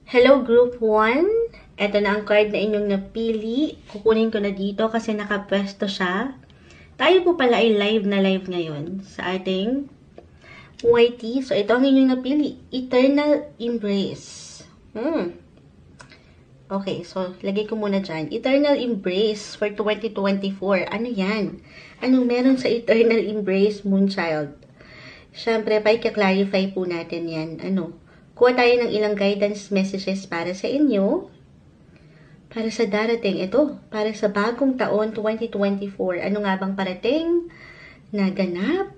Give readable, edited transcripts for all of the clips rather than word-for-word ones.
Hello Group 1, ito na ang card na inyong napili. Kukunin ko na dito kasi nakapwesto siya. Tayo po pala ay live ngayon sa ating YT. So ito ang inyong napili, Eternal Embrace. Okay, so lagay ko muna dyan. Eternal Embrace for 2024. Ano yan? Anong meron sa Eternal Embrace, Moonchild? Siyempre, pa-clarify po natin yan. Kuha tayo ng ilang guidance messages para sa inyo. Para sa darating ito. Para sa bagong taon 2024. Ano nga bang parating? Naganap?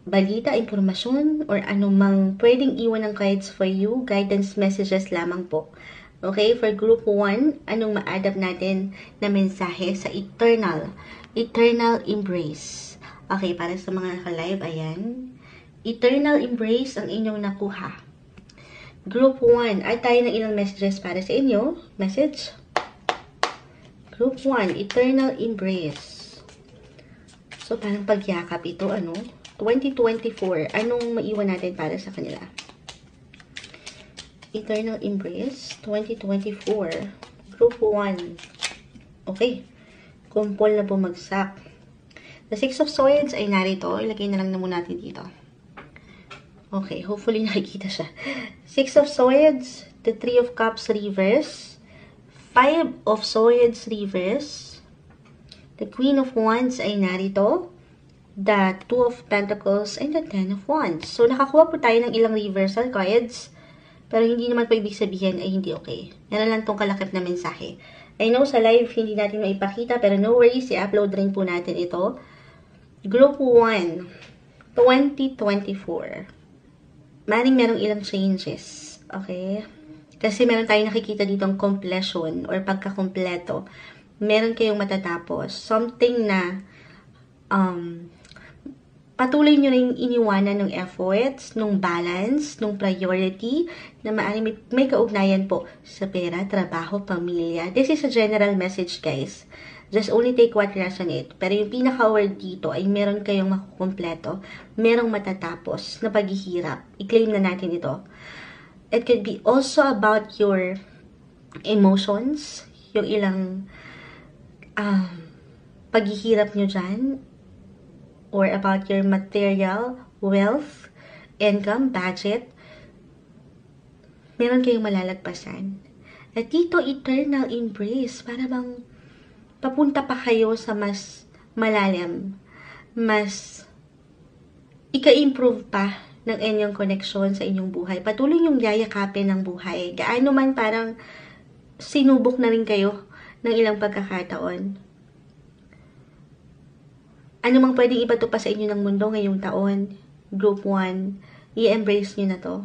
Balita, impormasyon, or anumang pwedeng iwan ng cards for you. Guidance messages lamang po. Okay, for group 1, anong ma-adapt natin na mensahe sa Eternal Embrace. Okay, para sa mga naka-live, ayan. Eternal Embrace ang inyong nakuha. Group 1, ay tayo ng ilang messages para sa inyo. Message. Group 1, Eternal Embrace. So, parang pagyakap ito, 2024, anong maiwan natin para sa kanila? Eternal Embrace, 2024. Group 1. Okay. Kumpol na bumagsak. The Six of Swords ay narito. Ilagay na lang muna natin dito. Okay, hopefully nakikita siya. Six of Swords, the Three of Cups reverse, Five of Swords reverse, the Queen of Wands ay narito, the Two of Pentacles, and the Ten of Wands. So, nakakuha po tayo ng ilang reversal cards, pero hindi naman po ibig sabihin ay hindi okay. Meron lang tong kalakip na mensahe. I know sa live hindi natin maipakita, pero no worries, i-upload rin po natin ito. Group 1, 2024. Maring merong ilang changes. Okay? Kasi meron tayong nakikita ditong completion or pagkakompleto. Meron kayong matatapos. Something na patuloy nyo rin iniwanan ng efforts, ng balance, ng priority, na maaaring may kaugnayan po sa pera, trabaho, pamilya. This is a general message, guys. Just only take what resonate. Pero yung pinaka-word dito ay meron kayong makukumpleto, merong matatapos na paghihirap. I-claim na natin ito. It could be also about your emotions, yung ilang paghihirap nyo dyan, or about your material, wealth, income, budget. Meron kayong malalagpasan. At dito, Eternal Embrace, para bang papunta pa kayo sa mas malalim, mas ika-improve pa ng inyong koneksyon sa inyong buhay. Patuloy yung yayakapin ng buhay. Gaano man parang sinubok na rin kayo ng ilang pagkakataon. Ano mang pwedeng ibato pa sa inyo ng mundo ngayong taon, Group 1, i-embrace nyo na to.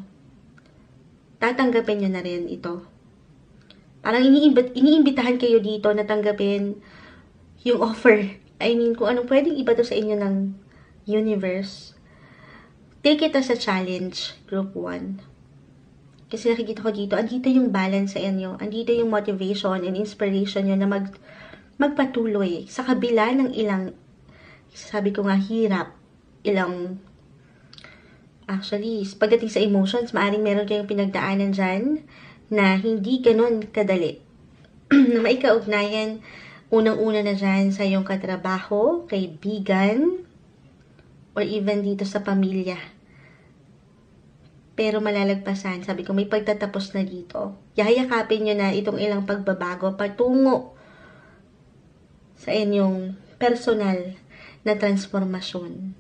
Tatanggapin nyo na rin ito. Parang iniimbitahan kayo dito na tanggapin yung offer. I mean, kung anong pwedeng iba to sa inyo ng universe. Take it as a challenge, Group 1. Kasi nakikita ko dito, andito yung balance sa inyo. Andito yung motivation and inspiration nyo na magpatuloy sa kabila ng ilang, sabi ko nga, hirap. Actually, pagdating sa emotions, maaaring meron kayong pinagdaanan dyan na hindi ganun kadali. Na maikaugnayan, unang-una na dyan sa iyong katrabaho, kaibigan, or even dito sa pamilya. Pero malalagpasan, sabi ko, may pagtatapos na dito. Yayakapin nyo na itong ilang pagbabago patungo sa inyong personal na transformasyon.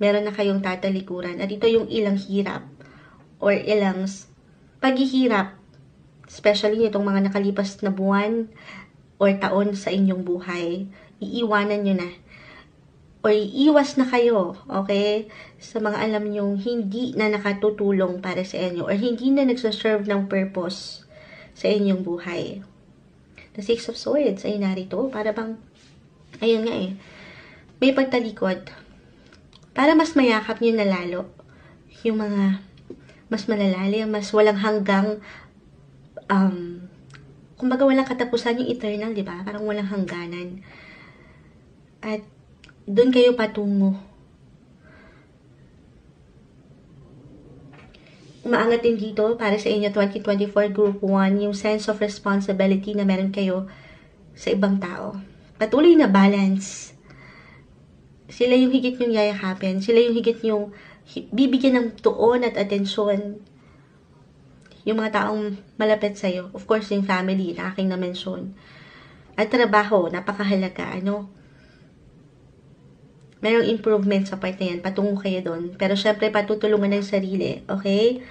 Meron na kayong tatalikuran. At ito yung ilang hirap or ilang paghihirap, especially itong mga nakalipas na buwan or taon sa inyong buhay, iiwanan nyo na. O iiwas na kayo, okay? Sa mga alam nyong hindi na nakatutulong para sa inyo or hindi na nagsaserve ng purpose sa inyong buhay. The Six of Swords ay narito. Para bang, ayun nga may pagtalikod. Para mas mayakap nyo na lalo yung mga mas malalalim, mas walang hanggang, kumbaga walang katapusan yung eternal, di ba? Parang walang hangganan. At doon kayo patungo. umaangat din dito para sa inyo 2024 Group 1, yung sense of responsibility na meron kayo sa ibang tao. Patuloy na balance. Sila yung higit yung yayakapin. Sila yung higit yung bibigyan ng tuon at atensyon. Yung mga taong malapit sa'yo. Of course, yung family na aking na-mention. At trabaho, napakahalaga. Merong improvement sa part na yan. Patungo kayo doon. Pero syempre, patutulungan ng sarili. Okay?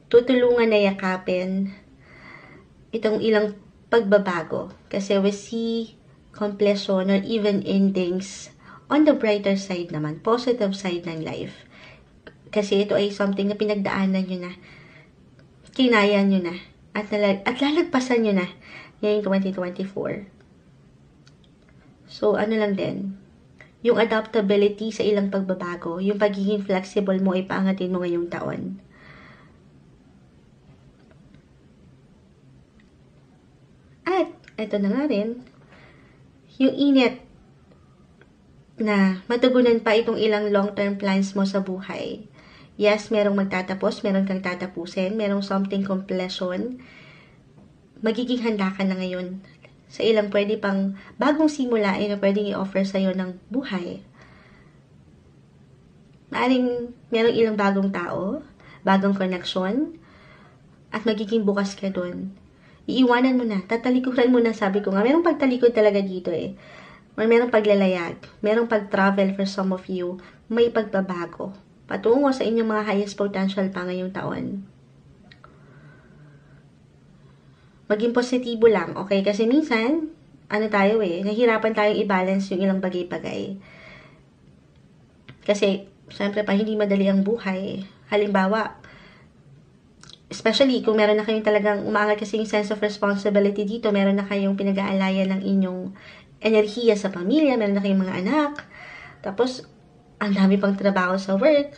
Tutulungan na yakapin itong ilang pagbabago. Kasi we see completion or even endings on the brighter side naman. Positive side ng life. Kasi ito ay something na pinagdaanan nyo na. Kinaya nyo na. At lalagpasan nyo na ngayong 2024. So, ano lang din. Yung adaptability sa ilang pagbabago. Yung pagiging flexible mo ay paangatin mo ngayong taon. At, ito na nga rin. Yung init na matugunan pa itong ilang long-term plans mo sa buhay. Yes, merong magtatapos, meron kang tatapusin, merong something completion. Magiging handa ka na ngayon sa ilang pwede pang bagong simula na pwedeng i-offer sa'yo ng buhay. Maaring merong ilang bagong tao, bagong connection, at magiging bukas ka dun. Iiwanan mo na, tatalikuran mo na, sabi ko nga, merong pagtalikod talaga dito eh. Or merong paglalayag, merong pag-travel for some of you, may pagbabago. Patungo sa inyong mga highest potential pa ngayong taon. Maging positibo lang, okay? Kasi minsan, nahihirapan tayong i-balance yung ilang bagay-bagay. Kasi, syempre pa, hindi madali ang buhay. Halimbawa, especially kung meron na kayong talagang umaangat kasi yung sense of responsibility dito, meron na kayong pinag-aalayan ng inyong enerhiya sa pamilya, meron na kayong mga anak, tapos, ang dami pang trabaho sa work,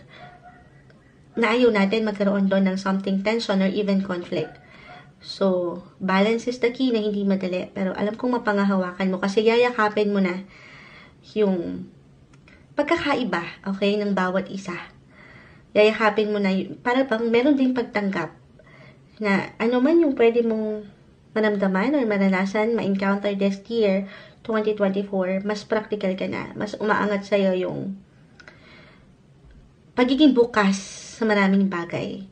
na ayaw natin magkaroon doon ng something tension or even conflict. So, balance is the key na hindi madali, pero alam kong mapangahawakan mo kasi yayakapin mo na yung pagkakaiba, okay, ng bawat isa. Yayakapin mo na, para bang meron din pagtanggap na ano man yung pwede mong maramdaman or maranasan, ma-encounter this year, 2024, mas practical ka na. Mas umaangat sa'yo yung pagiging bukas sa maraming bagay.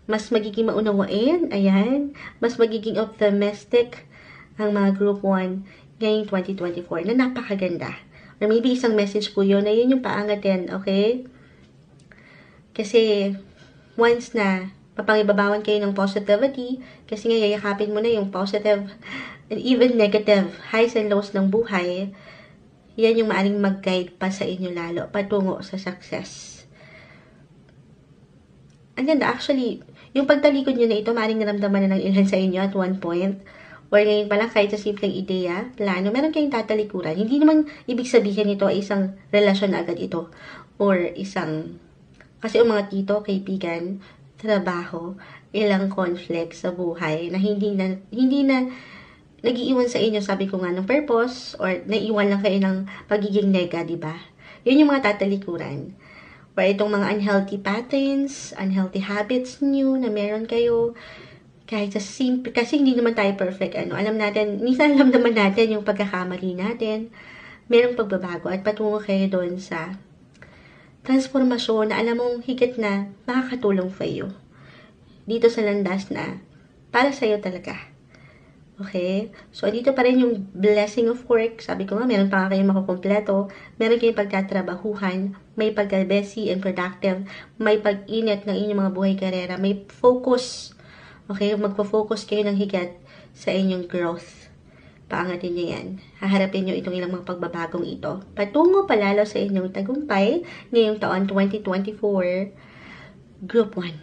Mas magiging maunawain, ayan. Mas magiging optimistic ang mga Group 1 ngayong 2024 na napakaganda. Or maybe isang message po yun na yun yung paangatin, okay? Kasi once na mapangibabawan kayo ng positivity, kasi nga yayakapin mo na yung positive and even negative highs and lows ng buhay, yan yung maaring mag-guide pa sa inyo lalo, patungo sa success. Ang ganda, actually, yung pagtalikod nyo na ito, maaring naramdaman na ng ilan sa inyo at one point, or ngayon pa lang kahit sa simpleng ideya, plano, meron kayong tatalikuran. Hindi naman ibig sabihin nito ay isang relasyon agad ito, or isang, kasi yung mga tito, kaibigan, trabaho, ilang conflict sa buhay na hindi na nag-iiwan sa inyo, sabi ko nga, ng purpose, or naiiwan lang kayo ng pagiging nega, diba? Yun yung mga tatalikuran. Or itong mga unhealthy patterns, unhealthy habits nyo na meron kayo, kahit sa simple, kasi hindi naman tayo perfect, alam natin, minsan alam naman natin yung pagkakamali natin, merong pagbabago, at patungo kayo doon sa transformasyon na alam mong higit na makakatulong for you. Dito sa landas na para sa'yo talaga. Okay? So, dito pa rin yung blessing of work. Sabi ko nga, meron pa nga kayong makukumpleto. Meron kayong pagtatrabahuhan. May pagka-busy and productive. May pag-init ng inyong mga buhay karera. May focus. Okay? Magpo-focus kayo ng higit sa inyong growth. Paangatin nyo yan. Haharapin nyo itong ilang mga pagbabagong ito. Patungo palalo sa inyong tagumpay ngayong taon 2024, Group 1.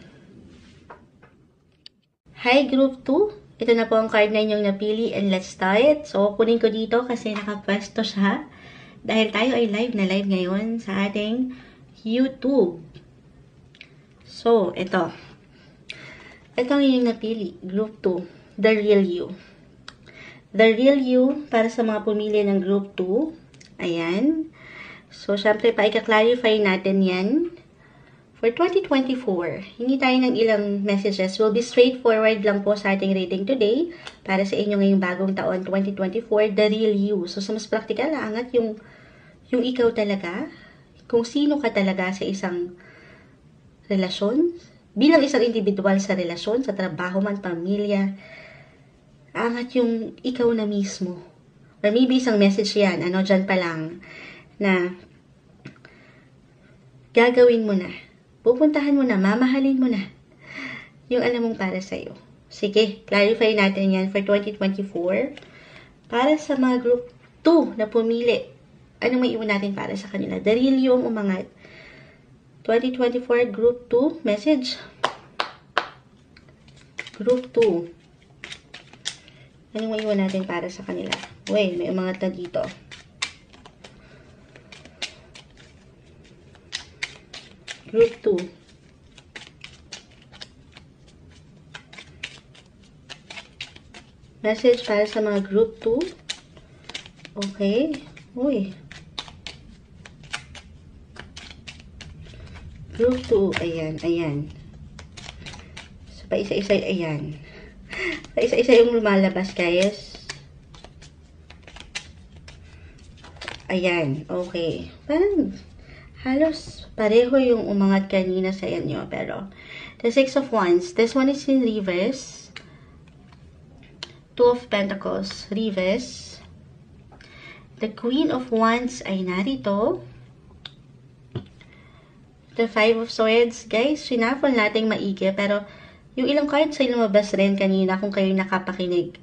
Hi, Group 2. Ito na po ang card na inyong napili and let's start. So, kunin ko dito kasi nakapwesto siya. Dahil tayo ay live na live ngayon sa ating YouTube. So, ito. Ito ang inyong napili. Group 2. The Real You. The Real You para sa mga pumili ng Group 2. Ayan. So, syempre, paika-clarify natin yan For 2024, hindi tayo ng ilang messages. Will be straightforward lang po sa ating reading today para sa inyo ngayong bagong taon, 2024, the real you. So, sa mas practical, angat yung ikaw talaga, kung sino ka talaga sa isang relasyon, bilang isang individual sa relasyon, sa trabaho man, pamilya, angat yung ikaw na mismo. Or maybe isang message yan, dyan pa lang, na gagawin mo na. Pupuntahan mo na, mamahalin mo na yung alam mong para sa'yo. Sige, clarify natin yan for 2024. Para sa mga group 2 na pumili, anong may iwan natin para sa kanila? The real yung umangat. 2024 group 2 message. Group 2. Anong may iwan natin para sa kanila? Uy, may umangat na dito. Group 2. Message para sa mga group 2. Okay. Uy. Group 2. Ayan, ayan. So, pa isa-isa, ayan. Pa isa-isa yung lumalabas, guys. Ayan. Okay. Parang halos pareho yung umangat kanina sa inyo. Pero, the Six of Wands. This one is in reverse. Two of Pentacles. Reverse. The Queen of Wands ay narito. The Five of Swords. Guys, sinafol natin maigi. Pero, yung ilang cards ay lumabas rin kanina kung kayo nakapakinig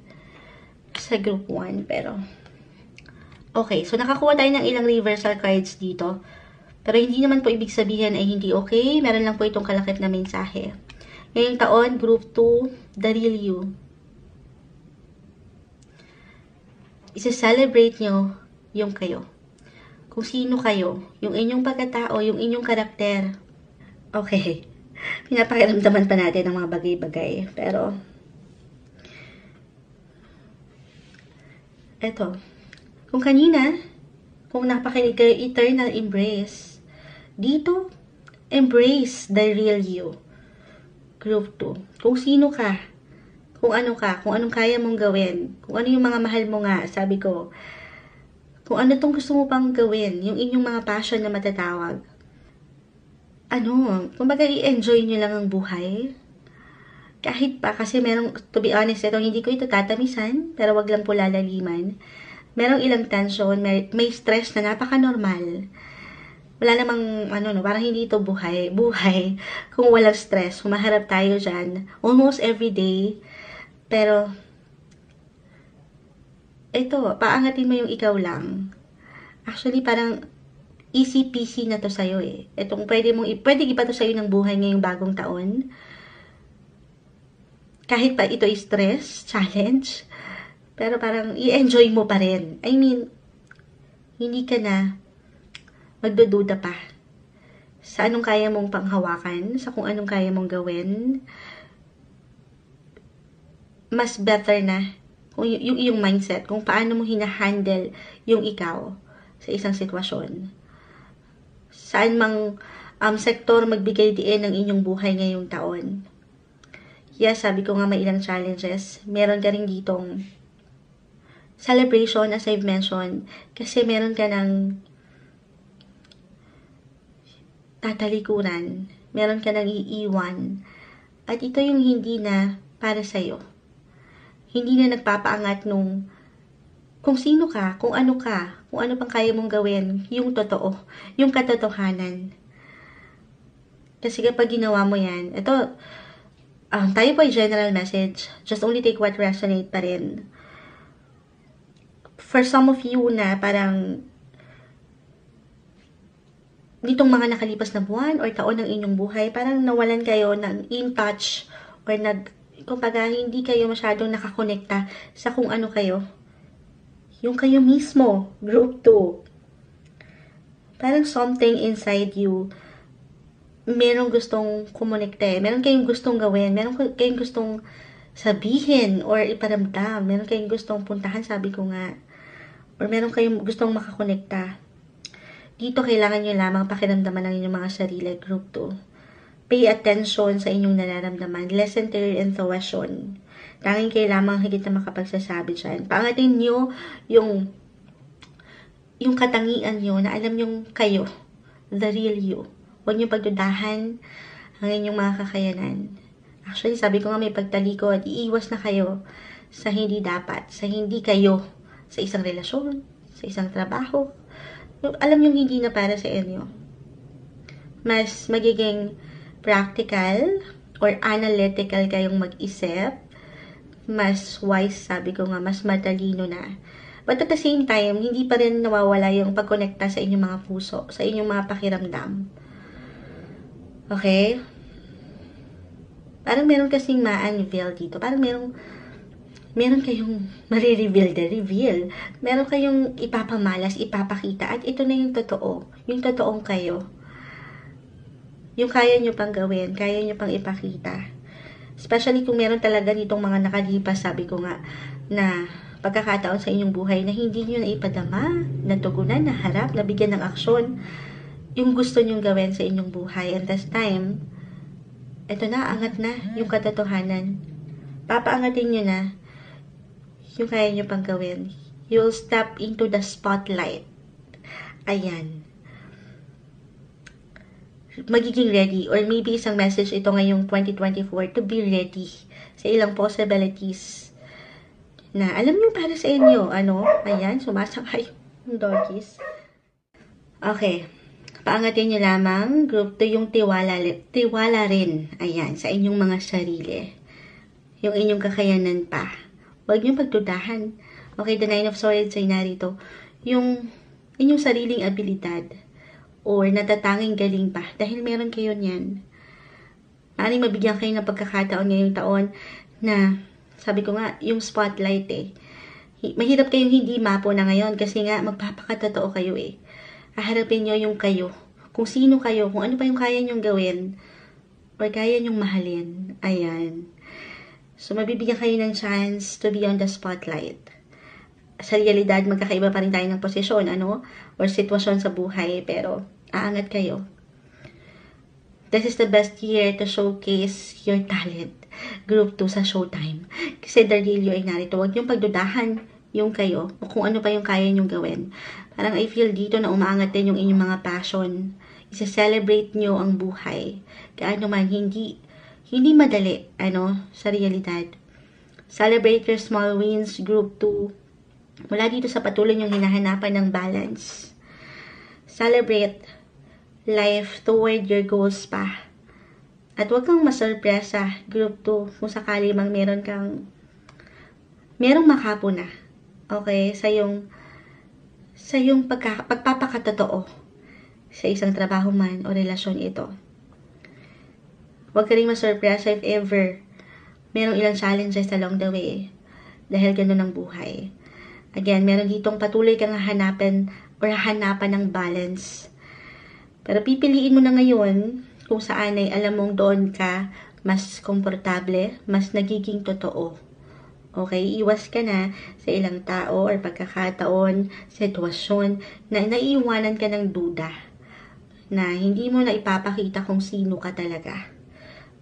sa group 1. Pero, okay. So, nakakuha tayo ng ilang reversal cards dito. Pero hindi naman po ibig sabihin ay hindi okay. Meron lang po itong kalakip na mensahe. Ngayong taon, Group 2, the real you. Isa-celebrate nyo yung kayo. Kung sino kayo. Yung inyong pagkatao, yung inyong karakter. Okay. Pinapakiramdaman pa natin ang mga bagay-bagay. Pero, eto. Kung kanina, kung napakinig kayo, eternal embrace. Dito, embrace the real you. Group 2. Kung sino ka, kung anong kaya mong gawin, kung ano yung mga mahal mo nga, sabi ko, kung ano tong gusto mo pang gawin, yung inyong mga passion na matatawag. Kumbaga i-enjoy nyo lang ang buhay. Kahit pa, kasi merong, to be honest, hindi ko ito tatamisan, pero wag lang po lalaliman. Merong ilang tension, may stress na napaka-normal. Wala namang, parang hindi ito buhay. Buhay, kung walang stress, humaharap tayo dyan, almost every day. Pero, ito, paangatin mo yung ikaw lang. Actually, parang, easy peasy na to sa'yo eh. Itong pwede iba to sa'yo ng buhay ngayong bagong taon. Kahit pa ito ay stress, challenge, pero parang i-enjoy mo pa rin. I mean, hindi ka na magdududa pa sa anong kaya mong panghawakan, sa kung anong kaya mong gawin. Mas better na kung yung iyong mindset, kung paano mo hinahandle yung ikaw sa isang sitwasyon. Saan mang sektor magbigay diin ng inyong buhay ngayong taon. Yes, sabi ko nga may ilang challenges. Meron ka rin ditong celebration, as I've mentioned, kasi meron ka ng tatalikuran, meron ka ng iiwan, at ito yung hindi na para sa'yo. Hindi na nagpapaangat nung kung sino ka, kung ano pang kaya mong gawin, yung totoo, yung katotohanan. Kasi kapag ginawa mo yan, ito, tayo po ay general message, just only take what resonate pa rin. For some of you na parang nitong mga nakalipas na buwan or taon ng inyong buhay, parang nawalan kayo ng in touch or kumbaga hindi kayo masyadong nakakonekta sa kung ano kayo. Yung kayo mismo, group 2. Parang something inside you, merong gustong kumonekte, meron kayong gustong gawin, meron kayong gustong sabihin or iparamdam, meron kayong gustong puntahan, sabi ko nga, or meron kayong gustong makakonekta. Dito kailangan nyo lamang pakiramdaman lang yung mga sarili, group 2. Pay attention sa inyong nararamdaman. Listen to your intuition. Tanging kayo lamang higit na makapagsasabi dyan. Paangatin nyo yung katangian nyo na alam yung kayo. The real you. Huwag nyo pagdudahan ang inyong mga kakayanan. Actually, sabi ko nga may pagtalikod. Iiwas na kayo sa hindi dapat. Sa hindi kayo. Sa isang relasyon. Sa isang trabaho. Alam yung hindi na para sa inyo. Mas magiging practical or analytical kayong mag-isip. Mas wise, sabi ko nga, mas matalino na. But at the same time, hindi pa rin nawawala yung pagkonekta sa inyong mga puso, sa inyong mga pakiramdam. Okay? Parang meron kasing ma-unveil dito. Parang meron kayong marireveal na reveal. Meron kayong ipapamalas, ipapakita. At ito na yung totoo. Yung totoong kayo. Yung kaya nyo pang gawin, kaya nyo pang ipakita. Especially kung meron talaga nitong mga nakalipas, sabi ko nga, na pagkakataon sa inyong buhay na hindi nyo na ipadama, natugunan, naharap, nabigyan ng aksyon, yung gusto nyong gawin sa inyong buhay. And this time, eto na, angat na yung katotohanan. Papaangatin nyo na yung kaya nyo pang gawin. You'll step into the spotlight. Ayan. Magiging ready, or maybe isang message ito ngayong 2024 to be ready sa ilang possibilities na alam nyo para sa inyo. Ayan, sumasakay yung doggies. Okay, paangatin nyo lamang, group 2, yung tiwala rin, ayan, sa inyong mga sarili. Yung inyong kakayanan pa. Huwag nyo pagdudahan. Okay, the 9 of Swords ay narito. Yung inyong sariling abilidad or natatanging galing pa. Dahil meron kayo niyan. Maaaring mabigyan kayo ng pagkakataon ngayong taon na, sabi ko nga, yung spotlight Mahirap kayong hindi mapo na ngayon kasi nga magpapakatotoo kayo Haharapin nyo yung kayo. Kung sino kayo, kung ano pa yung kaya nyong gawin or kaya nyong mahalin. Ayan. So, mabibigyan kayo ng chance to be on the spotlight. Sa realidad, magkakaiba pa rin tayo ng posisyon, or sitwasyon sa buhay, pero aangat kayo. This is the best year to showcase your talent. Group 2 sa Showtime. Kasi the real you ay narito. Huwag niyong pagdudahan yung kayo o kung ano pa yung kaya niyong gawin. Parang I feel dito na umaangat din yung inyong mga passion. Isa-celebrate niyo ang buhay. Kaano man, hindi madali, sa realidad. Celebrate your small wins, Group 2. Mula dito sa patuloy niyong hinahanapan ng balance. Celebrate life toward your goals pa. At huwag kang masurpresa, Group 2, kung sakali mang merong makapo na. Okay? Sa yung pagpapakatotoo sa isang trabaho man o relasyon ito. Huwag ka rin masurpresa if ever merong ilang challenges along the way. Dahil ganun ang buhay. Again, meron ditong patuloy kang hanapan ng balance. Pero pipiliin mo na ngayon kung saan ay alam mong doon ka mas komportable, mas nagiging totoo. Okay? Iwas ka na sa ilang tao or pagkakataon, sitwasyon na naiiwanan ka ng duda na hindi mo na ipapakita kung sino ka talaga.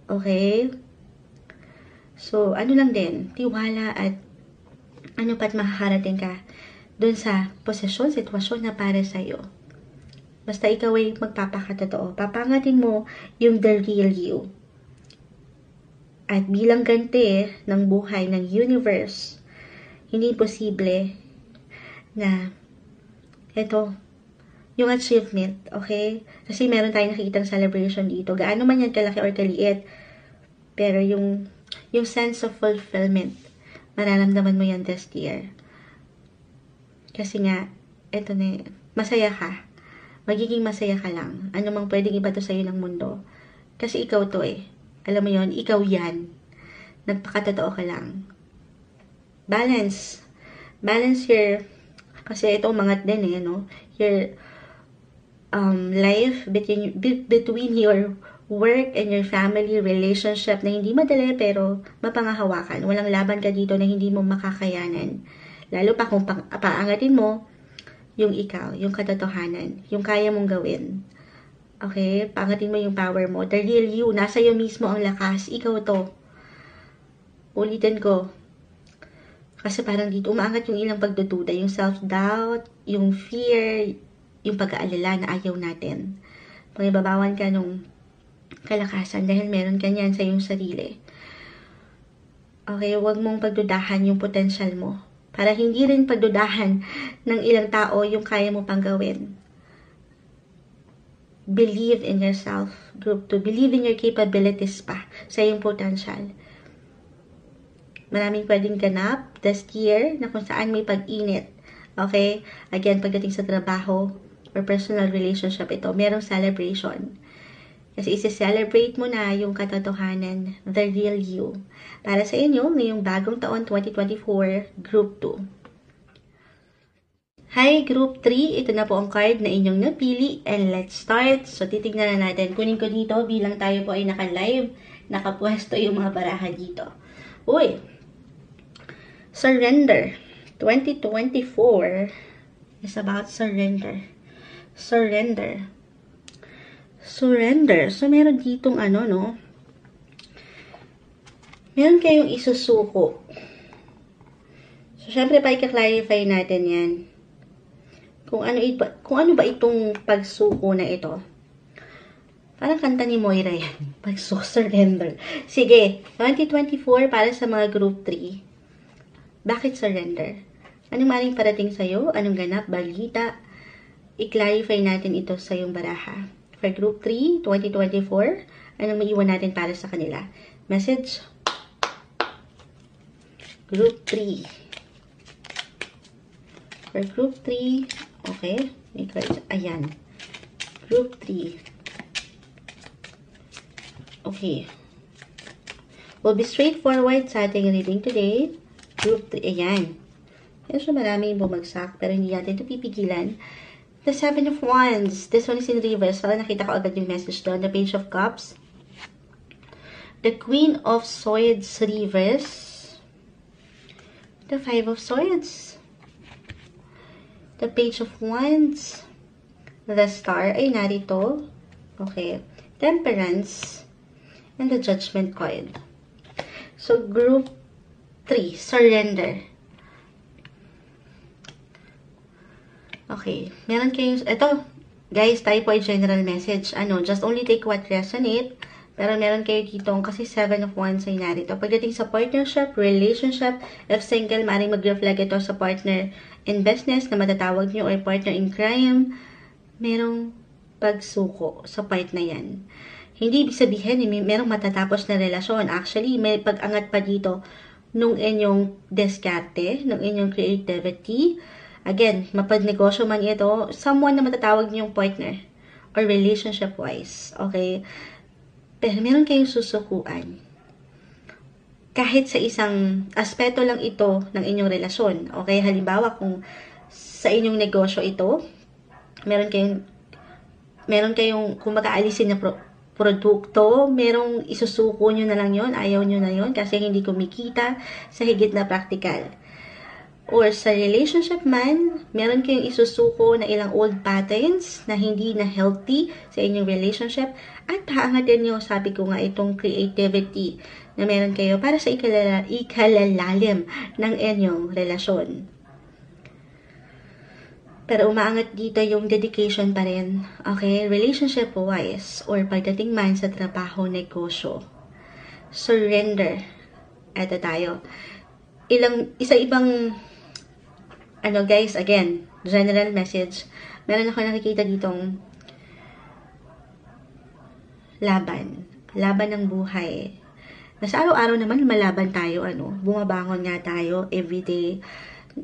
Okay? So, lang din, tiwala at pa't makakarating ka dun sa posisyon, sitwasyon na para sa'yo. Basta ikaw ay magpapakatotoo. Papangatin mo yung the real you. At bilang ganti ng buhay ng universe, hindi posible na yung achievement, okay? Kasi meron tayong nakikitang celebration dito. Gaano man yan kalaki or kaliit, pero yung sense of fulfillment, mararamdaman mo yan this year. Kasi nga, masaya ka. Magiging masaya ka lang. Ano mang pwedeng iba to sa'yo ng mundo. Kasi ikaw to Alam mo yon, ikaw yan. Nagpakatotoo ka lang. Balance. Balance your, kasi ito umangat din your life between your work and your family relationship na hindi madali pero mapangahawakan. Walang laban ka dito na hindi mo makakayanan. Lalo pa kung paangatin mo yung ikaw, yung katotohanan, yung kaya mong gawin. Okay? Pangatin mo yung power mo. The real you. Nasa iyo mismo ang lakas. Ikaw to. Ulitin ko. Kasi parang dito umaangat yung ilang pagdududa. Yung self-doubt, yung fear, yung pag-aalala na ayaw natin. Pangibabawan ka nung kalakasan dahil meron ka niyan sa iyong sarili. Okay, huwag mong pagdudahan yung potential mo. Para hindi rin pagdudahan ng ilang tao yung kaya mo pang gawin. Believe in yourself, group 2. Believe in your capabilities pa sa iyong potential. Maraming pwedeng ganap this year na kung saan may pag-init. Okay? Again, pagdating sa trabaho or personal relationship ito, merong celebration. Kasi isi-celebrate mo na yung katotohanan, the real you. Para sa inyo, ngayong bagong taon 2024, Group 2. Hi, Group 3. Ito na po ang card na inyong napili. And let's start. So, titignan na natin. Kunin ko dito bilang tayo po ay naka-live. Nakapwesto yung mga baraha dito. Uy! Surrender. 2024 is about surrender. Surrender. Surrender. So, meron ditong no? Meron kayong isusuko. So, syempre, pa i-clarify natin yan. Kung ano ba itong pagsuko na ito. Parang kanta ni Moira yan. Pagsusurrender. Sige, 2024 para sa mga Group 3. Bakit surrender? Anong maring parating sa'yo? Anong ganap? Balita? I-clarify natin ito sa iyong baraha. For Group 3, 2024, anong maiwan natin para sa kanila? Message. Group 3. For Group 3, okay. May cards. Ayan. Group 3. Okay. We'll be straightforward sa ating reading today. Group 3. Ayan. Medyo maraming bumagsak, pero hindi natin ito pipigilan. The 7 of Wands. This one is in reverse. So, nakita ko agad yung message doon. The Page of Cups. The Queen of Swords reverse. The 5 of Swords. The Page of Wands. The Star ay narito. Okay. Temperance. And the Judgment card. So, Group 3. Surrender. Okay. Meron kayong, ito, guys, tayo po ay general message. Just only take what resonate. Pero meron kayo dito, kasi 7 of Wands ay narito. Pagdating sa partnership, relationship, if single, maaaring mag-reflect ito sa partner in business na matatawag nyo or partner in crime. Merong pagsuko sa part na yan. Hindi ibig sabihin, merong matatapos na relasyon. Actually, may pag-angat pa dito nung inyong diskarte, nung inyong creativity. Again, mapagnegosyo man ito, someone na matatawag niyong partner or relationship-wise. Okay? Pero meron kayong susukuan. Kahit sa isang aspeto lang ito ng inyong relasyon. Okay? Halimbawa, kung sa inyong negosyo ito, meron kayong kung mag-aalisin na produkto, merong isusuko nyo na lang yon, ayaw nyo na yon kasi hindi kumikita sa higit na practical. Or sa relationship man, meron kayong isusuko na ilang old patterns na hindi na healthy sa inyong relationship at paangatin nyo, sabi ko nga, itong creativity na meron kayo para sa ikalalalim ng inyong relasyon. Pero umaangat dito yung dedication pa rin. Okay? Relationship-wise or pagdating man sa trabaho, negosyo. Surrender. Eto tayo. Isa-ibang guys, again, general message. Meron ako nakikita ditong laban. Laban ng buhay. Nasa araw-araw naman, malaban tayo, bumabangon nga tayo everyday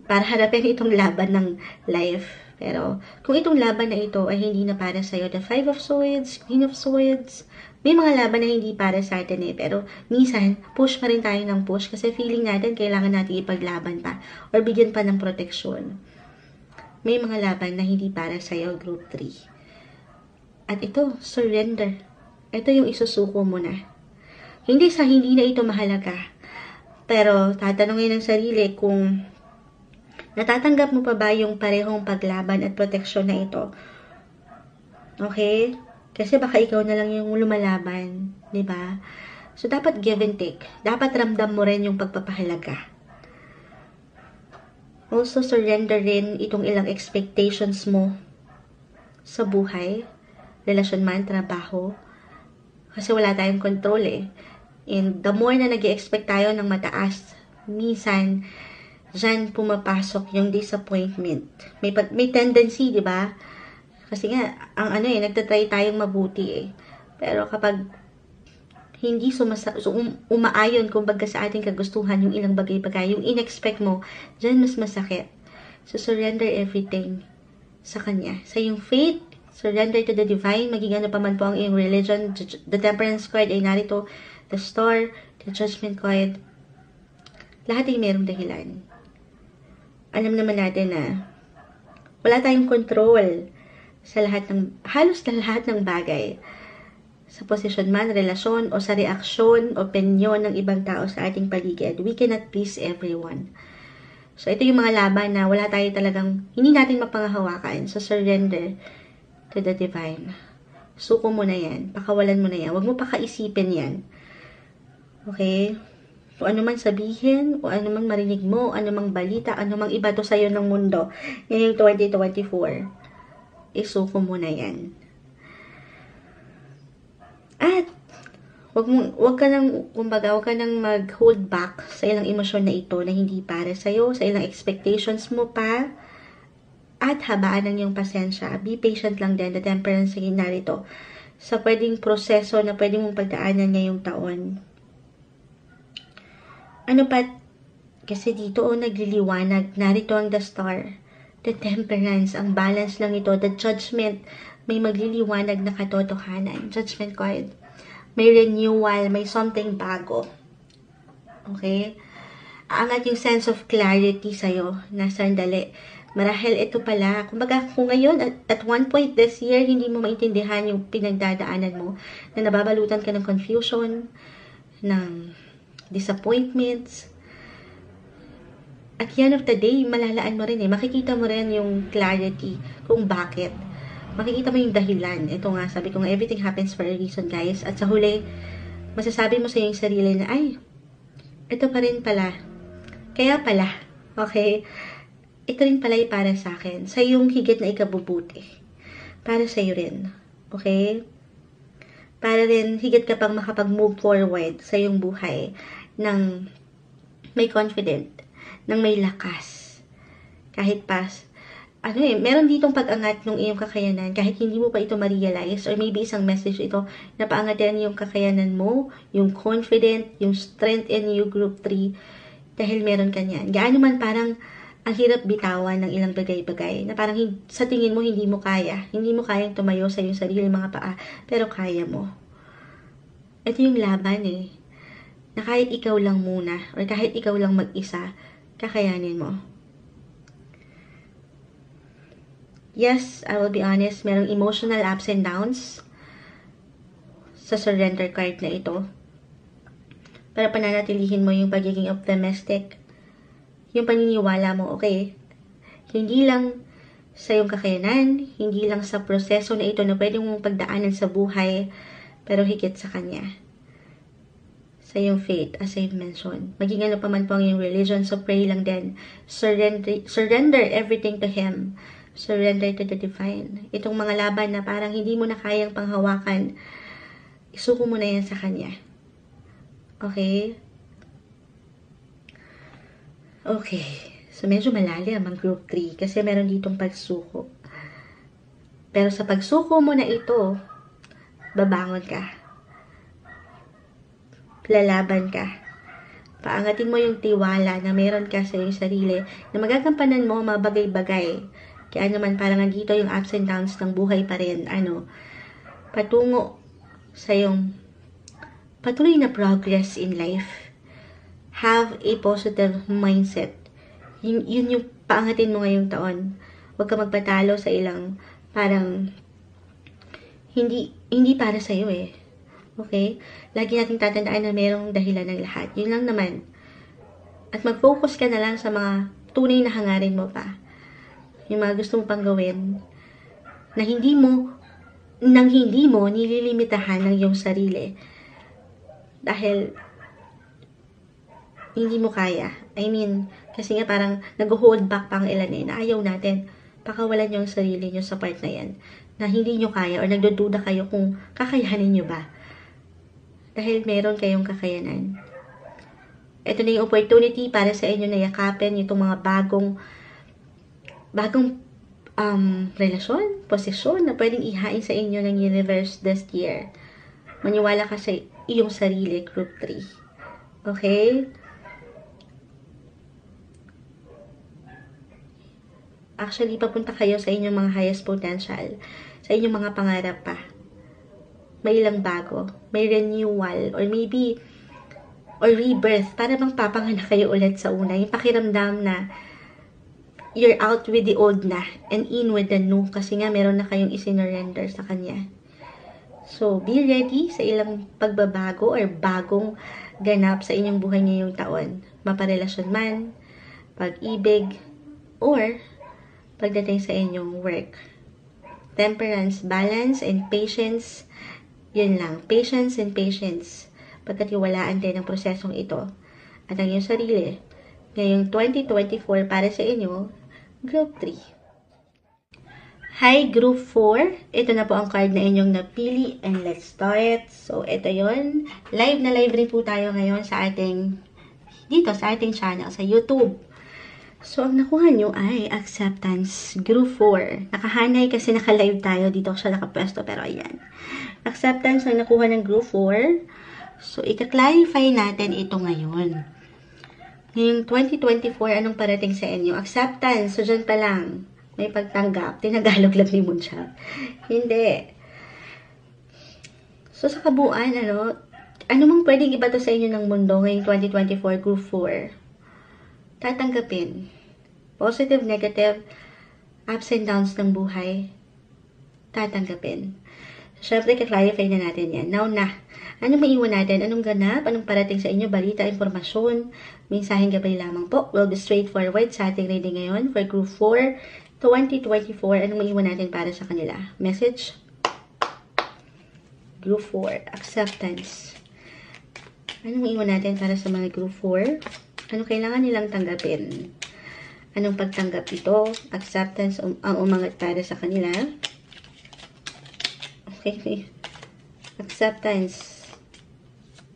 para harapin itong laban ng life. Pero, kung itong laban na ito ay hindi na para sa'yo, the 5 of Swords, Queen of Swords, may mga laban na hindi para sa atin pero minsan, push pa rin tayo ng push kasi feeling natin kailangan natin ipaglaban pa or bigyan pa ng proteksyon. May mga laban na hindi para sa'yo, Group 3. At ito, surrender. Ito yung isusuko mo na. Hindi na ito mahalaga. Pero, tatanungin ng sarili kung natatanggap mo pa ba yung parehong paglaban at proteksyon na ito? Okay? Kasi baka ikaw na lang yung lumalaban, 'di ba? So, dapat give and take. Dapat ramdam mo rin yung pagpapahalaga. Also, surrender rin itong ilang expectations mo sa buhay, relasyon man, trabaho. Kasi wala tayong control eh. And the more na nag-i-expect tayo ng mataas, minsan, dyan pumapasok yung disappointment. May tendency, di ba? Kasi nga, ang nagtatry tayong mabuti eh. Pero kapag hindi umaayon kumbaga sa ating kagustuhan yung ilang bagay-bagay, yung in-expect mo, dyan mas masakit. So, surrender everything sa Kanya. Sa yung faith, surrender to the divine, maging ano pa man po ang iyong religion, the temperance card ay narito, the star, the judgment card, lahat ay merong dahilan. Alam naman natin na wala tayong control sa halos lahat ng bagay. Sa posisyon man, relasyon, o sa reaksyon, opinyon ng ibang tao sa ating paligid. We cannot please everyone. So, ito yung mga laban na wala tayo talagang, hindi natin mapanghahawakan. So, surrender to the divine. Suko mo na yan. Pakawalan mo na yan. Huwag mo pakaisipin yan. Okay? Kung ano man sabihin, o ano man marinig mo, ano mang balita, ano mang iba to sa'yo ng mundo, ngayong 2024, isuko mo na yan. At, wag ka nang mag-hold back sa ilang emosyon na ito na hindi para sa'yo, sa ilang expectations mo pa, at habaan ng iyong pasensya. Be patient lang din, the temperance ay narito, sa pwedeng proseso na pwedeng mong pagdaanan ngayong taon. Ano pa, kasi dito nagliliwanag, narito ang the star, the temperance, ang balance lang ito, the judgment, may magliliwanag na katotohanan. Judgment card. May renewal, may something bago. Okay? Aangat yung sense of clarity sa'yo na sandali. Marahil ito pala, kumbaga kung ngayon, at one point this year, hindi mo maintindihan yung pinagdadaanan mo, na nababalutan ka ng confusion, ng disappointments. At the end of the day, malalaan mo rin eh. Makikita mo rin yung clarity kung bakit. Makikita mo yung dahilan. Ito nga, sabi ko nga, everything happens for a reason, guys. At sa huli, masasabi mo sa iyong sarili na, ay, ito pa rin pala. Kaya pala, okay? Ito rin pala ay para sa akin. Sa iyong higit na ikabubuti. Para sa iyo rin. Okay? Para rin, higit ka pang makapag-move forward sa iyong buhay ng may confident, ng may lakas. Kahit meron ditong pag-angat ng iyong kakayanan kahit hindi mo pa ito ma-realize, or maybe isang message ito na paangatin yung kakayanan mo, yung confident, yung strength in you, group 3, dahil meron ka niyan. Gaano man parang ang hirap bitawan ng ilang bagay-bagay na parang sa tingin mo hindi mo kayang tumayo sa iyong sarili mga paa, pero kaya mo. Ito yung laban eh, na kahit ikaw lang muna, or kahit ikaw lang mag-isa, kakayanin mo. Yes, I will be honest, merong emotional ups and downs sa surrender card na ito. Para pananatilihin mo yung pagiging optimistic, yung paniniwala mo, okay, hindi lang sa iyong kakayanan, hindi lang sa proseso na ito na pwede mong pagdaanan sa buhay, pero higit sa Kanya. Sa iyong faith, as I've mentioned. Maging ano pa man po ang iyong religion, so pray lang din. Surrender everything to Him. Surrender to the divine. Itong mga laban na parang hindi mo na kayang panghawakan, isuko mo na yan sa Kanya. Okay? Okay. So, medyo malalim ang group 3 kasi meron ditong pagsuko. Pero sa pagsuko mo na ito, babangon ka. Lalaban ka. Paangatin mo yung tiwala na meron ka sa iyong sarili na magagampanan mo mga bagay-bagay. Kaya naman parang nandito yung ups and downs ng buhay pa rin. Patungo sa yung patuloy na progress in life. Have a positive mindset. Yun yung paangatin mo ngayong taon. Huwag ka magpatalo sa ilang parang hindi para sa'yo eh. Okay? Lagi nating tatandaan na mayroong dahilan ng lahat. Yun lang naman. At mag-focus ka na lang sa mga tunay na hangarin mo pa. Yung mga gusto mo pang gawin na hindi mo nang hindi mo nililimitahan ng iyong sarili. Dahil hindi mo kaya. I mean, kasi nga parang nag-hold back pang ilan na ayaw natin. Pakawalan yung sarili nyo sa part na yan. Na hindi nyo kaya or nagdududa kayo kung kakayanin nyo ba. Dahil meron kayong kakayanan. Ito na yung opportunity para sa inyo na yakapin itong mga bagong relasyon, posisyon na pwedeng ihain sa inyo ng universe this year. Maniwala ka sa iyong sarili, group 3. Okay? Actually, papunta kayo sa inyong mga highest potential. Sa inyong mga pangarap pa. May ilang bago. May renewal. Or maybe, or rebirth. Para bang papanganak kayo ulit sa una. Yung pakiramdam na you're out with the old na and in with the new. Kasi nga, meron na kayong isinorender sa kanya. So, be ready sa ilang pagbabago or bagong ganap sa inyong buhay ngayong taon. Maparelasyon man, pag-ibig, or pagdating sa inyong work. Temperance, balance, and patience. Yun lang. Patience and patience. Pagkatiwalaan din ang prosesong ito. At ang iyong sarili. Ngayong 2024 para sa inyo, Group 3. Hi, Group 4. Ito na po ang card na inyong napili. And let's start. So, ito yun. Live na live rin po tayo ngayon sa ating, dito sa ating channel, sa YouTube. So, ang nakuha nyo ay acceptance, group 4. Nakahanay kasi naka-live tayo. Dito siya nakapwesto, pero ayan. Acceptance ang nakuha ng group 4. So, ika-clarify natin ito ngayon. Ngayong 2024, anong parating sa inyo? Acceptance. So, dyan pa lang. May pagtanggap. Tinagalog lang ni Moonchild. Hindi. So, sa kabuuan, ano mang pwedeng iba to sa inyo ng mundo ngayong 2024, group 4? Tatanggapin. Positive, negative, ups and downs ng buhay. Tatanggapin. Siyempre, ka-clarify na natin yan. Now na, anong maiwan natin? Anong ganap? Anong parating sa inyo? Balita, informasyon, mensaheng gabay lamang po. We'll be straightforward sa ating reading ngayon for Group 4, 2024. Anong maiwan natin para sa kanila? Message? Group 4, acceptance. Anong maiwan natin para sa mga Group 4? Ano kailangan nilang tanggapin? Anong pagtanggap ito? Acceptance ang umangat para sa kanila. Okay. Acceptance.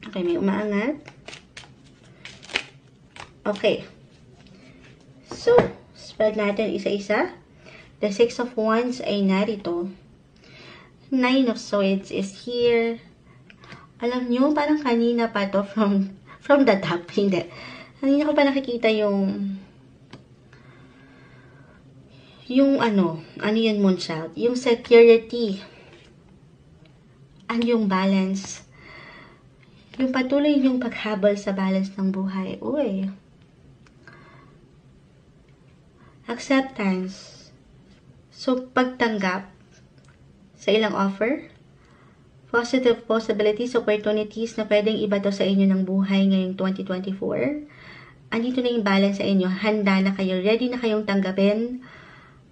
Okay, may umaangat. Okay. So, spread natin isa-isa. The 6 of Wands ay narito. 9 of Swords is here. Alam nyo, parang kanina pa to from the top. Hindi. Kanina ko pa nakikita yung ano yun, Moonchild? Yung security. Yung balance. Yung patuloy yung paghabol sa balance ng buhay. Uy. Acceptance. So, pagtanggap sa ilang offer. Positive possibilities, opportunities na pwedeng iba to sa inyo ng buhay ngayong 2024. Andito na yung balance sa inyo. Handa na kayo. Ready na kayong tanggapin.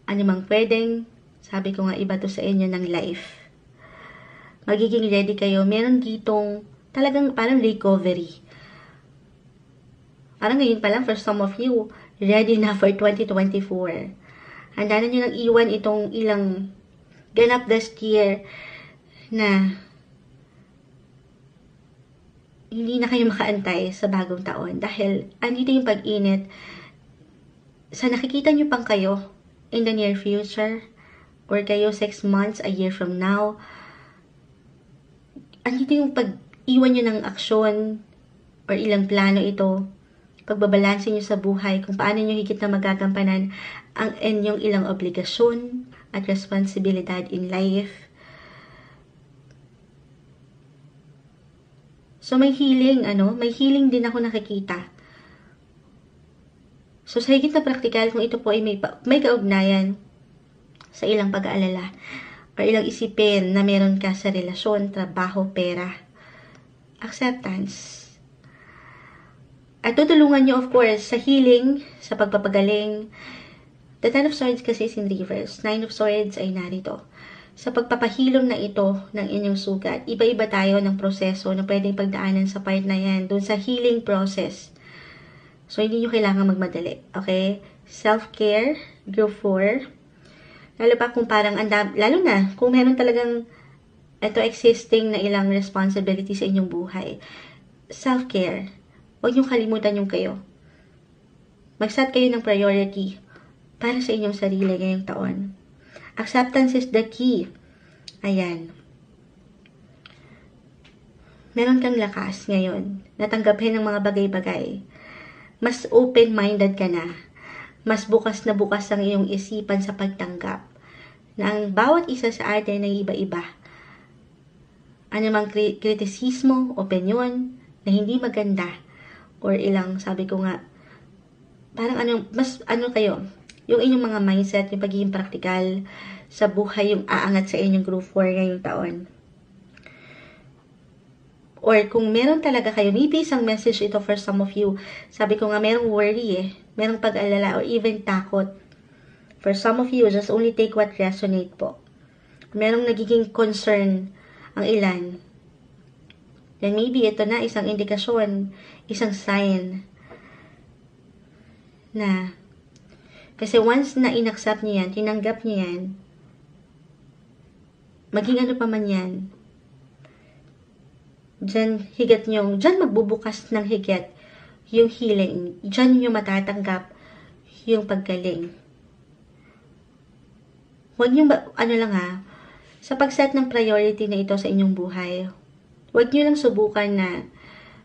Ano mang pwedeng. Sabi ko nga, iba to sa inyo ng life. Magiging ready kayo. Meron ditong talagang parang recovery. Parang ngayon pa lang, for some of you, ready na for 2024. Handa na nyo nang iwan itong ilang ganap this year na hindi na kayo makaantay sa bagong taon dahil andito yung pag-init sa nakikita nyo pang kayo in the near future or kayo 6 months, a year from now. Andito yung pag-iwan nyo ng aksyon or ilang plano ito, pagbabalansin nyo sa buhay kung paano nyo higit na magagampanan ang inyong ilang obligasyon at responsibilidad in life. So, may healing, may healing din ako nakikita. So, sa higit na praktikal, kung ito po ay may kaugnayan sa ilang pag-aalala o ilang isipin na meron ka sa relasyon, trabaho, pera, acceptance. At tutulungan nyo, of course, sa healing, sa pagpapagaling. The Ten of Swords kasi is in reverse. 9 of Swords ay narito. Sa pagpapahilom na ito ng inyong sugat, iba-iba tayo ng proseso na pwedeng pagdaanan sa part na yan, doon sa healing process. So, hindi nyo kailangan magmadali, okay? Self-care, group 4. Lalo pa kung parang, lalo na, kung meron talagang ito existing na ilang responsibility sa inyong buhay. Self-care. Huwag nyo kalimutan yung kayo. Mag-set kayo ng priority para sa inyong sarili ngayong taon. Acceptance is the key. Ayan. Meron kang lakas ngayon. Natanggapin ng mga bagay-bagay. Mas open-minded ka na. Mas bukas na bukas ang iyong isipan sa pagtanggap. Na ang bawat isa sa atin ay iba-iba. Ano mang kritisismo, opinion, na hindi maganda. Or ilang, sabi ko nga, parang kayo, yung inyong mga mindset, yung pagiging praktikal sa buhay, yung aangat sa inyong group 4 ngayong taon. Or kung meron talaga kayo, maybe isang message ito for some of you. Sabi ko nga, merong worry merong pag-alala or even takot. For some of you, just only take what resonate po. Merong nagiging concern ang ilan. Then maybe ito na isang indikasyon, isang sign na kasi once na inaccept niyo yan, tinanggap niyo yan, maging ano pa man yan, dyan magbubukas ng higit yung healing. Dyan nyo matatanggap yung paggaling. Huwag nyo, sa pag-set ng priority na ito sa inyong buhay, huwag nyo lang subukan na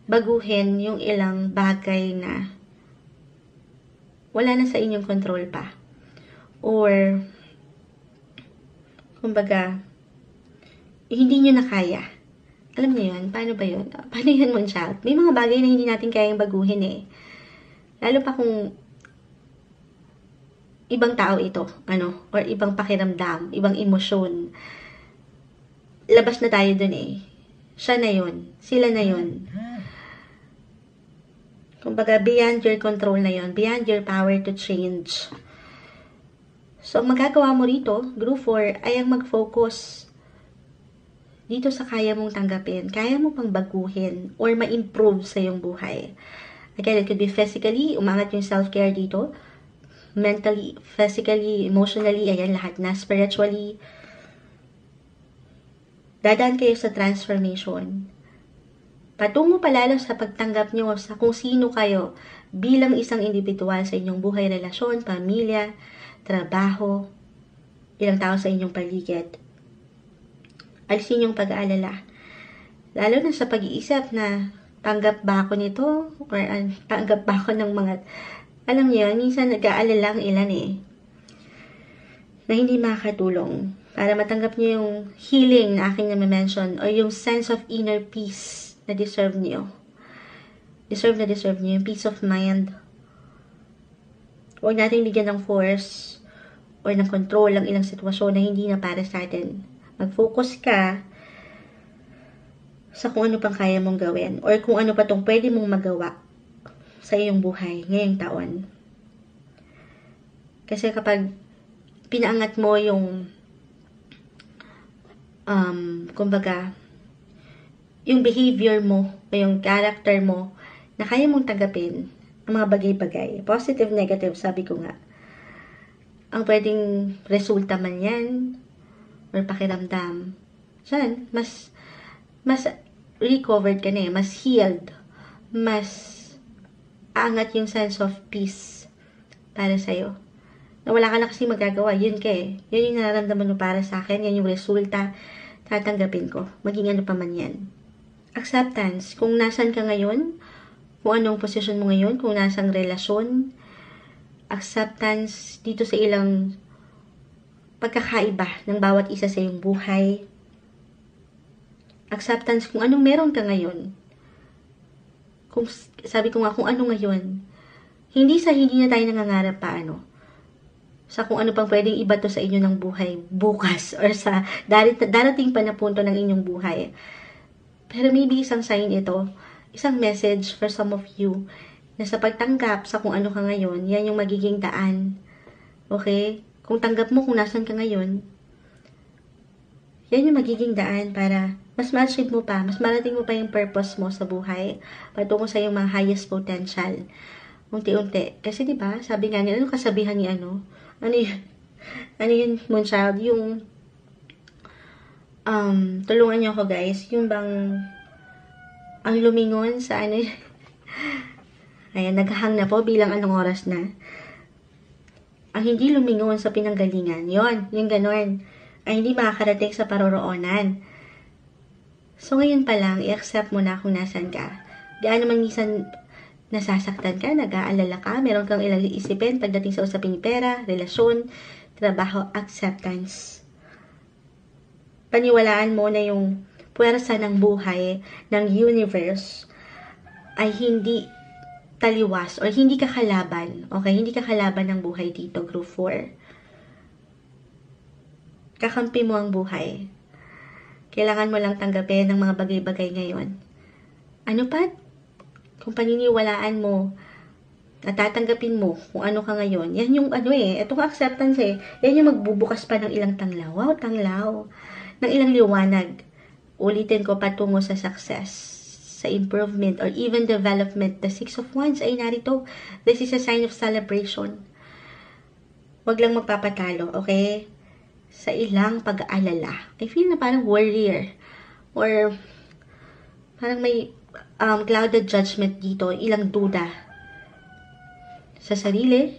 baguhin yung ilang bagay na wala na sa inyong control pa. Or, kumbaga, hindi nyo na kaya. Alam niyo yun? Paano ba yun? Paano yun, Moonchild? May mga bagay na hindi natin kayang baguhin eh. Lalo pa kung ibang tao ito, or ibang pakiramdam, ibang emosyon. Labas na tayo dun eh. Siya na yun. Sila na yun. Kumbaga, beyond your control na yun. Beyond your power to change. So, ang magagawa mo rito, group 4, ay ang mag-focus dito sa kaya mong tanggapin. Kaya mo pang baguhin or ma-improve sa iyong buhay. Again, it could be physically, umangat yung self-care dito. Mentally, physically, emotionally, ayan lahat na. Spiritually, dadaan kayo sa transformation. Patungo palalo sa pagtanggap nyo sa kung sino kayo bilang isang individual sa inyong buhay, relasyon, pamilya, trabaho, ilang tao sa inyong paligid. Alisin yung pag-aalala. Lalo na sa pag-iisip na tanggap ba ako nito or tanggap ba ako ng mga, alam niyo, minsan nag-aalala ang ilan na hindi makakatulong para matanggap niyo yung healing na aking na-mention or yung sense of inner peace na deserve niyo. Deserve niyo yung peace of mind. Huwag natin bigyan ng force or ng control ang ilang sitwasyon na hindi na para sa atin. Mag-focus ka sa kung ano pang kaya mong gawin or kung ano pa tong pwede mong magawa sa iyong buhay ngayong taon. Kasi kapag pinaangat mo yung kumbaga yung behavior mo o yung character mo na kaya mong tanggapin ang mga bagay-bagay. Positive, negative, sabi ko nga. Ang pwedeng resulta man yan or pakiramdam. Diyan, mas recovered ka na mas healed, mas aangat yung sense of peace para sa'yo. Na wala ka na kasi magagawa, yun ka Yun yung nararamdaman mo para sa akin, yan yung resulta, tatanggapin ko. Maging ano pa man yan. Acceptance, kung nasan ka ngayon, kung anong posisyon mo ngayon, kung nasang relasyon, acceptance dito sa ilang pagkakaiba ng bawat isa sa iyong buhay. Acceptance kung anong meron ka ngayon. Kung, sabi ko nga, kung ano ngayon. Hindi na tayo nangangarap pa sa kung ano pang pwedeng iba to sa inyo ng buhay bukas or sa darating pa na punto ng inyong buhay. Pero maybe isang sign ito, isang message for some of you na sa pagtanggap sa kung ano ka ngayon, yan yung magiging daan. Okay? Kung tanggap mo kung nasan ka ngayon, yan yung magiging daan para mas ma-achieve mo pa, mas marating mo pa yung purpose mo sa buhay, patungo sa yung mga highest potential. Unti-unti. Kasi diba, sabi nga nila, ano kasabihan ni ano? Ano yun? Ano yun, Moonchild? Yung, tulungan niyo ako guys, yung bang, ang lumingon sa ano, ayan, naghahang na po bilang anong oras na. Ang hindi lumingon sa pinanggalingan, yon yung ganon, ay hindi makakarating sa paroroonan. So, ngayon pa lang, i-accept mo na kung nasan ka. Gaano man minsan nasasaktan ka, nag-aalala ka, meron kang ilang isipin pagdating sa usaping pera, relasyon, trabaho, acceptance. Paniwalaan mo na yung puwersa ng buhay, ng universe, ay hindi taliwas or hindi ka kalaban. Okay? Hindi ka kalaban ng buhay dito, Group 4. Kakampi mo ang buhay. Kailangan mo lang tanggapin ng mga bagay-bagay ngayon. Ano pa? Kung paniniwalaan mo at tatanggapin mo kung ano ka ngayon, yan yung ano itong acceptance yan yung magbubukas pa ng ilang tanglaw. Wow, tanglaw. Ng ilang liwanag. Ulitin ko patungo sa success, sa improvement, or even development. The 6 of Wands ay narito. This is a sign of celebration. Huwag lang magpapatalo, okay? Sa ilang pag-aalala. I feel na parang warrior. Or parang may clouded judgment dito. Ilang duda sa sarili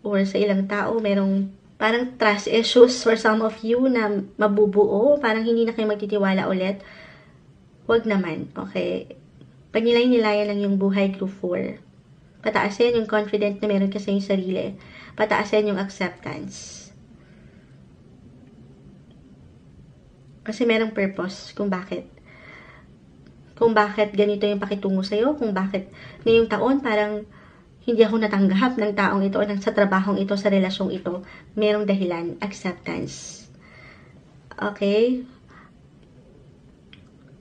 or sa ilang tao. Merong parang trust issues for some of you na mabubuo. Parang hindi na kayo magtitiwala ulit. Huwag naman, okay? Panilay-nilayan lang yung buhay, Group 4. Pataasin yung confident na meron ka sa yung sarili. Pataasin yung acceptance. Kasi merong purpose kung bakit. Kung bakit ganito yung pakitungo sa'yo. Kung bakit ngayong taon parang hindi ako natanggap ng taong ito, sa trabahong ito, sa relasyong ito. Merong dahilan. Acceptance. Okay?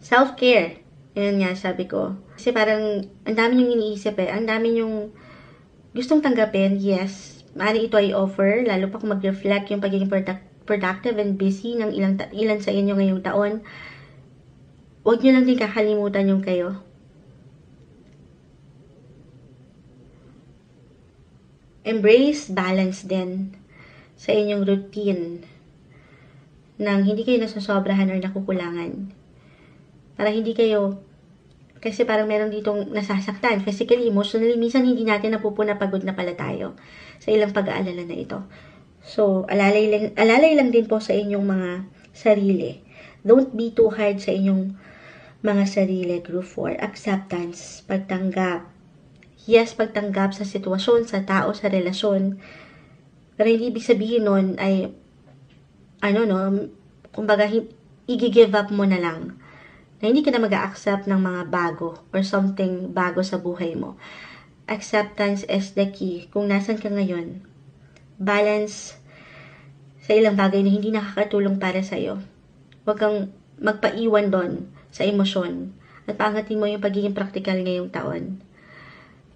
Self-care. Yan nga, sabi ko. Kasi parang, ang dami yung iniisip Ang dami yung gustong tanggapin. Yes. Maaaring ito ay offer. Lalo pa kung mag-reflect yung pagiging productive and busy ng ilan sa inyo ngayong taon. Huwag nyo lang din kakalimutan yung kayo. Embrace balance din sa inyong routine nang hindi kayo nasasobrahan or nakukulangan. Para hindi kayo, kasi parang meron ditong nasasaktan, physically, emotionally, minsan hindi natin napupuna, pagod na pala tayo sa ilang pag-aalala na ito. So, alalay lang din po sa inyong mga sarili. Don't be too hard sa inyong mga sarili, Group 4. Acceptance, pagtanggap. Yes, pagtanggap sa sitwasyon, sa tao, sa relasyon. Pero hindi ibig sabihin nun ay, kumbaga, i-give up mo na lang. Na hindi ka na mag-a-accept ng mga bago or something bago sa buhay mo. Acceptance is the key. Kung nasan ka ngayon, balance sa ilang bagay na hindi nakakatulong para sa'yo. Huwag kang magpaiwan doon sa emosyon at paangatin mo yung pagiging practical ngayong taon.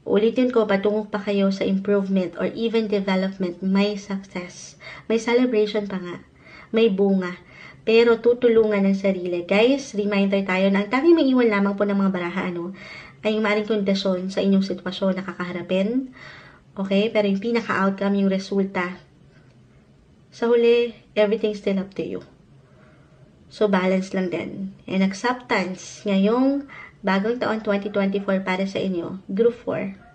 Ulitin ko, patungo pa kayo sa improvement or even development, may success. May celebration pa nga. May bunga. Pero tutulungan ng sarili. Guys, reminder tayo na ang tanging may iwan lamang po ng mga baraha, ay yung maaaring kondisyon sa inyong sitwasyon na kakaharapin. Okay? Pero yung pinaka-outcome, yung resulta. Sa huli, everything's still up to you. So, balance lang din. And acceptance ngayong bagong taon 2024 para sa inyo. Group 4.